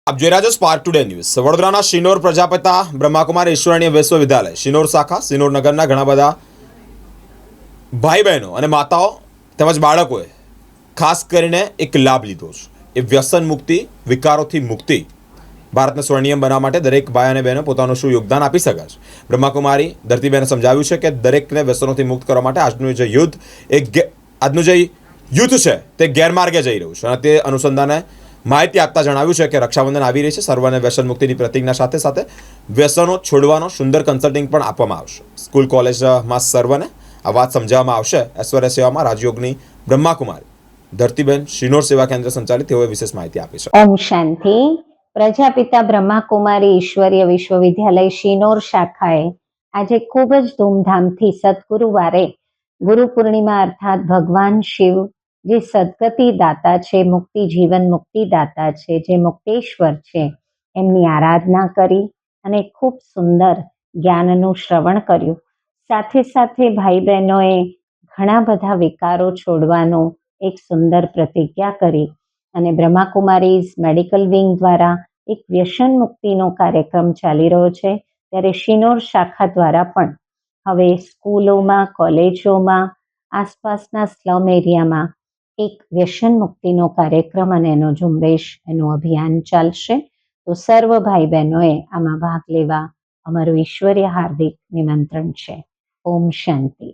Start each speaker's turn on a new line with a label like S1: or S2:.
S1: આપ જોઈ રહ્યા છો સ્પાર્ક ટુડે ન્યૂઝ. વડોદરાના શિનોર પ્રજાપિતા બ્રહ્માકુમારી ઈશ્વરીય વિશ્વવિદ્યાલય શિનોર શાખા શિનોર નગરના ઘણા બધા ભાઈ બહેનો અને માતાઓ તેમજ બાળકોએ ખાસ કરીને એક લાભ લીધો છે. એ વ્યસન મુક્તિ, વિકારોથી મુક્તિ, ભારતને સ્વર્ણિમ બનાવવા માટે દરેક ભાઈ અને બહેનો પોતાનું શું યોગદાન આપી શકે છે. બ્રહ્માકુમારી ધરતીબેને સમજાવ્યું છે કે દરેકને વ્યસનોથી મુક્ત કરવા માટે આજનું જે યુદ્ધ છે તે ગેરમાર્ગે જઈ રહ્યું છે અને તે અનુસંધાને માહિતી આપતા જણાવ્યું છે કે રક્ષાબંધન આવી રહી છે. સર્વને વ્યસન મુક્તિની પ્રતિજ્ઞા સાથે સાથે વ્યસનો છોડવાનો સુંદર કન્સલ્ટિંગ પણ આપવામાં આવશે. સ્કૂલ કોલેજમાં સર્વને આ વાત સમજાવવામાં આવશે. ઐશ્વર્ય સેવામાં રાજયોગની બ્રહ્માકુમારી ધરતીબેન શિનોર સેવા કેન્દ્ર સંચાલિત તેઓએ વિશેષ માહિતી આપી છે.
S2: ઓમ શાંતિ. પ્રજાપિતા બ્રહ્માકુમારી ઈશ્વરીય વિશ્વવિદ્યાલય શિનોર શાખાએ આજે ખૂબ જ ધૂમધામથી સદગુરુવારે ગુરુ પૂર્ણિમા અર્થાત ભગવાન શિવ જે સદગતિ દાતા છે, મુક્તિ જીવન મુક્તિ દાતા છે, જે મુક્તેશ્વર છે, એમની આરાધના કરી અને ખૂબ સુંદર જ્ઞાનનું શ્રવણ કર્યું. સાથે સાથે ભાઈ બહેનોએ ઘણા બધા વિકારો છોડવાનો એક સુંદર પ્રતિજ્ઞા કરી અને બ્રહ્માકુમારીઝ મેડિકલ વિંગ દ્વારા એક વ્યસન મુક્તિનો કાર્યક્રમ ચાલી રહ્યો છે. ત્યારે શિનોર શાખા દ્વારા પણ હવે સ્કૂલોમાં, કોલેજોમાં, આસપાસના સ્લમ એરિયામાં એક વ્યસન મુક્તિનો કાર્યક્રમ અને એનો ઝુંબેશ, એનું અભિયાન ચાલશે. તો સર્વ ભાઈ બહેનોએ આમાં ભાગ લેવા અમારું ઈશ્વરીય હાર્દિક નિમંત્રણ છે. ઓમ શાંતિ.